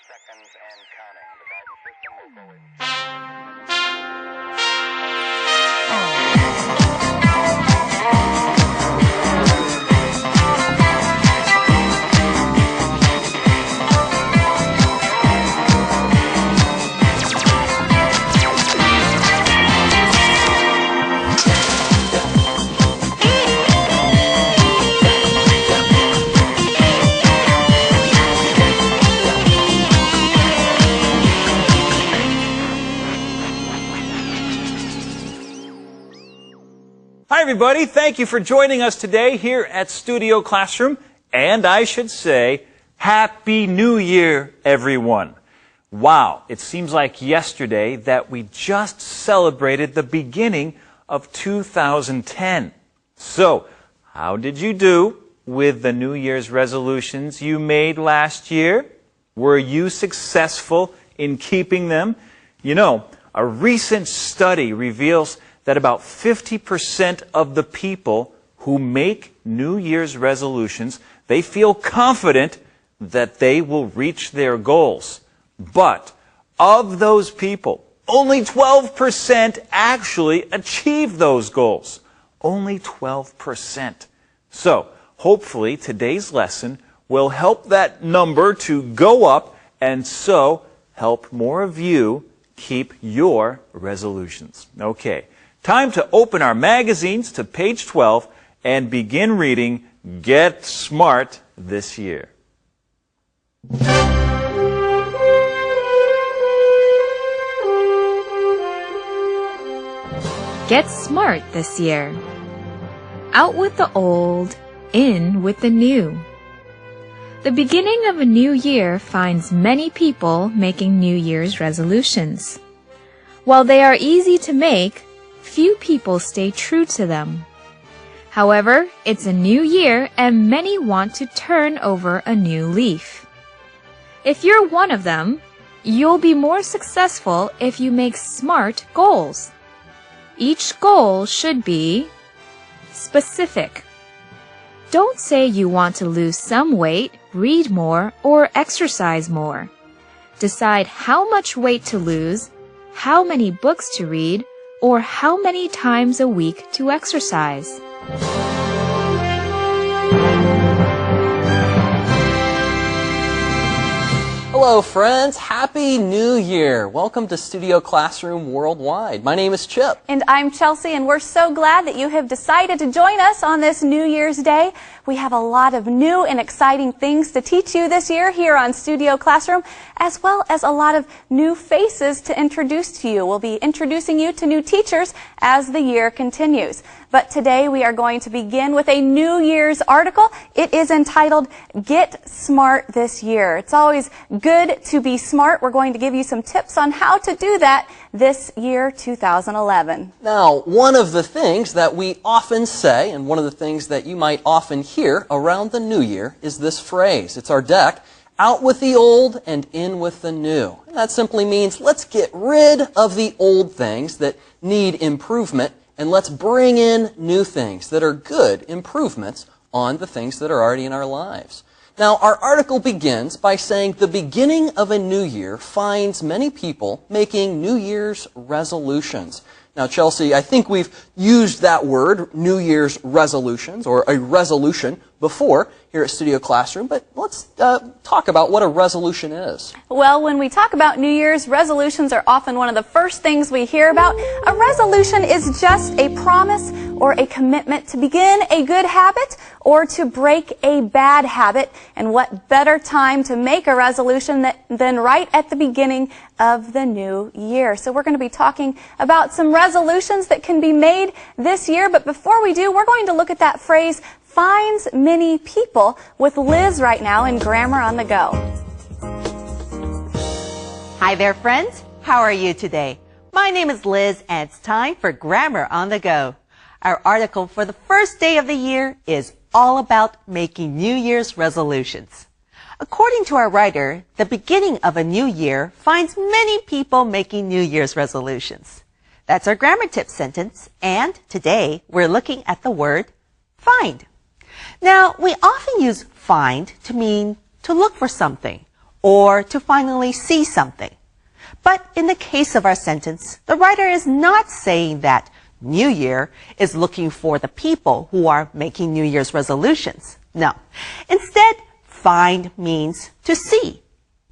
seconds and counting. The guidance system will go in. Hi everybody, thank you for joining us today here at Studio Classroom, and I should say, Happy New Year, everyone. Wow, it seems like yesterday that we just celebrated the beginning of 2010. So, how did you do with the New Year's resolutions you made last year? Were you successful in keeping them? You know, a recent study reveals that about 50% of the people who make New Year's resolutions, they feel confident that they will reach their goals. But of those people, only 12% actually achieve those goals. Only 12%. So, hopefully today's lesson will help that number to go up and so help more of you keep your resolutions. Okay. Time to open our magazines to page 12 and begin reading Get Smart This Year. Get smart this year. Out with the old, in with the new. The beginning of a new year finds many people making New Year's resolutions. While they are easy to make, few people stay true to them. However, it's a new year and many want to turn over a new leaf. If you're one of them, you'll be more successful if you make smart goals. Each goal should be specific. Don't say you want to lose some weight, read more, or exercise more. Decide how much weight to lose, how many books to read, or how many times a week to exercise. Hello friends, Happy New Year! Welcome to Studio Classroom Worldwide. My name is Chip. And I'm Chelsea, and we're so glad that you have decided to join us on this New Year's Day. We have a lot of new and exciting things to teach you this year here on Studio Classroom, as well as a lot of new faces to introduce to you. We'll be introducing you to new teachers as the year continues. But today we are going to begin with a New Year's article. It is entitled, Get Smart This Year. It's always good to be smart. We're going to give you some tips on how to do that this year, 2011. Now, one of the things that we often say, and one of the things that you might often hear around the new year, is this phrase. It's our deck, out with the old and in with the new. And that simply means let's get rid of the old things that need improvement, and let's bring in new things that are good improvements on the things that are already in our lives. Now, our article begins by saying the beginning of a new year finds many people making New Year's resolutions. Now, Chelsea, I think we've used that word, New Year's resolutions, or a resolution, before here at Studio Classroom, but let's talk about what a resolution is. Well, when we talk about New Year's, resolutions are often one of the first things we hear about. A resolution is just a promise or a commitment to begin a good habit or to break a bad habit. And what better time to make a resolution than right at the beginning of the new year. So we're going to be talking about some resolutions that can be made this year. But before we do, we're going to look at that phrase, finds many people, with Liz right now in Grammar on the Go. Hi there, friends. How are you today? My name is Liz, and it's time for Grammar on the Go. Our article for the first day of the year is all about making New Year's resolutions. According to our writer, the beginning of a new year finds many people making New Year's resolutions. That's our grammar tip sentence, and today we're looking at the word find. Now, we often use find to mean to look for something or to finally see something. But in the case of our sentence, the writer is not saying that New Year is looking for the people who are making New Year's resolutions. No. Instead, find means to see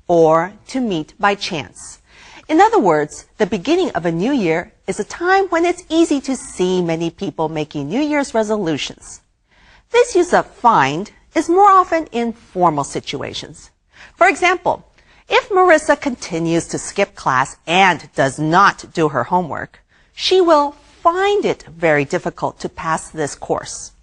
or to meet by chance. In other words, the beginning of a new year is a time when it's easy to see many people making New Year's resolutions. This use of find is more often in formal situations. For example, if Marissa continues to skip class and does not do her homework, she will find it very difficult to pass this course.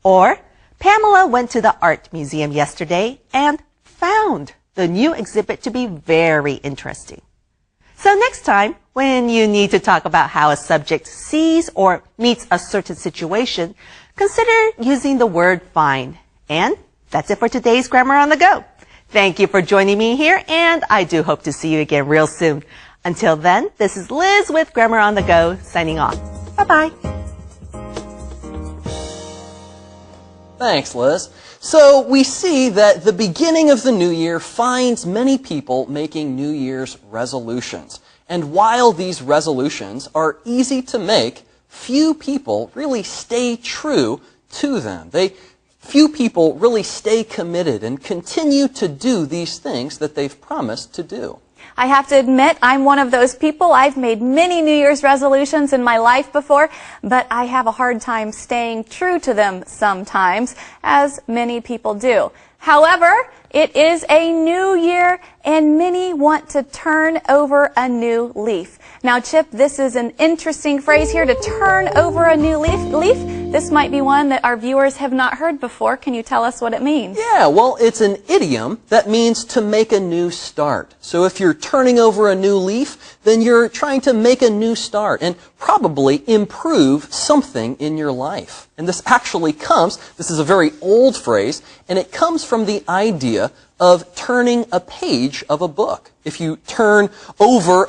Or Pamela went to the art museum yesterday and found the new exhibit to be very interesting. So next time, when you need to talk about how a subject sees or meets a certain situation, consider using the word find. And that's it for today's Grammar on the Go. Thank you for joining me here, and I do hope to see you again real soon. Until then, this is Liz with Grammar on the Go, signing off. Bye-bye. Thanks, Liz. So we see that the beginning of the new year finds many people making New Year's resolutions. And while these resolutions are easy to make, few people really stay true to them. Few people really stay committed and continue to do these things that they've promised to do. I have to admit, I'm one of those people. I've made many New Year's resolutions in my life before, but I have a hard time staying true to them sometimes, as many people do. However, it is a new year, and many want to turn over a new leaf. Now, Chip, this is an interesting phrase here, to turn over a new leaf. This might be one that our viewers have not heard before. Can you tell us what it means? Yeah, well, it's an idiom that means to make a new start. So if you're turning over a new leaf, then you're trying to make a new start and probably improve something in your life. And this is a very old phrase, and it comes from the idea of turning a page of a book. If you turn over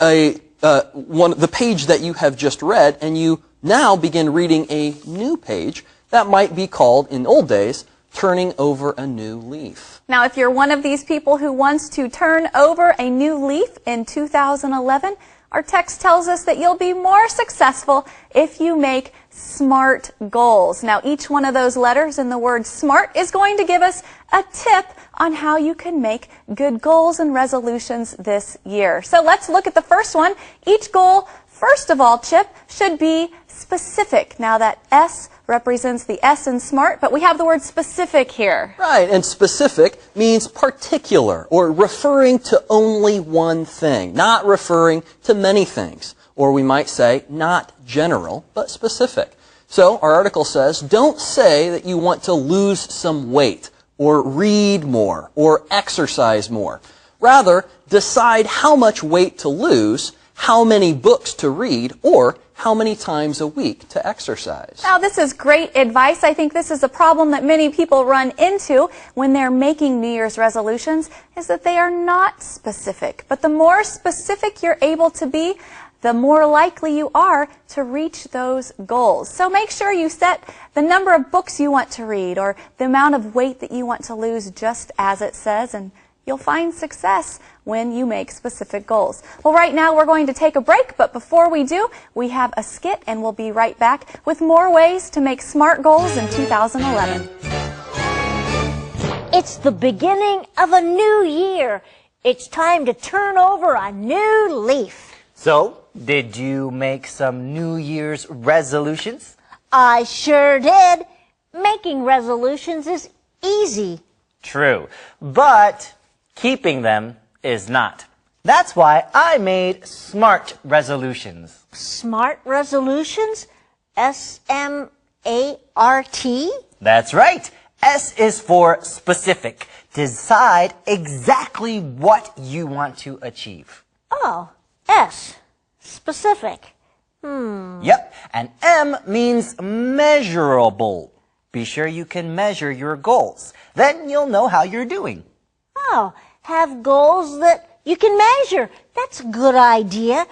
the page that you have just read and you now begin reading a new page, that might be called, in old days, turning over a new leaf. Now, if you're one of these people who wants to turn over a new leaf in 2011, our text tells us that you'll be more successful if you make SMART goals. Now, each one of those letters in the word SMART is going to give us a tip on how you can make good goals and resolutions this year. So let's look at the first one. Each goal, first of all, Chip, should be specific. Now, that S represents the S in SMART, but we have the word specific here. Right, and specific means particular, or referring to only one thing, not referring to many things. Or we might say, not general, but specific. So our article says, don't say that you want to lose some weight, or read more, or exercise more. Rather, decide how much weight to lose, how many books to read, or how many times a week to exercise. Now, this is great advice. I think this is a problem that many people run into when they're making New Year's resolutions, is that they are not specific. But the more specific you're able to be, the more likely you are to reach those goals. So make sure you set the number of books you want to read or the amount of weight that you want to lose just as it says, and you'll find success when you make specific goals. Well, right now we're going to take a break, but before we do, we have a skit, and we'll be right back with more ways to make SMART goals in 2011. It's the beginning of a new year. It's time to turn over a new leaf. So, did you make some New Year's resolutions? I sure did. Making resolutions is easy. True, but keeping them is not. That's why I made SMART resolutions. SMART resolutions? S-M-A-R-T? That's right. S is for specific. Decide exactly what you want to achieve. Oh, S. Specific. Yep, and M means measurable. Be sure you can measure your goals. Then you'll know how you're doing. Oh, have goals that you can measure. That's a good idea.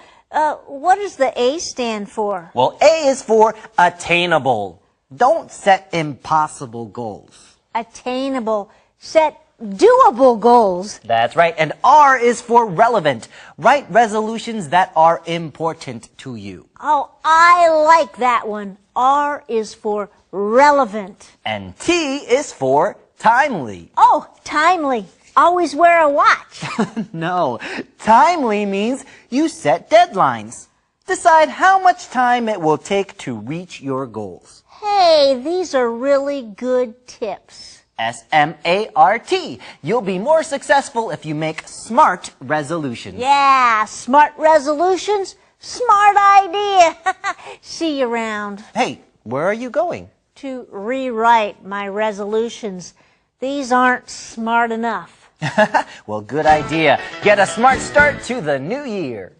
What does the A stand for? Well, A is for attainable. Don't set impossible goals. Attainable. Set doable goals. That's right. And R is for relevant. Write resolutions that are important to you. Oh, I like that one. R is for relevant. And T is for timely. Oh, timely. Always wear a watch. No, timely means you set deadlines. Decide how much time it will take to reach your goals. Hey, these are really good tips. SMART. You'll be more successful if you make SMART resolutions. Yeah, smart resolutions. Smart idea. See you around. Hey, where are you going? To rewrite my resolutions. These aren't smart enough. Well, good idea. Get a smart start to the new year.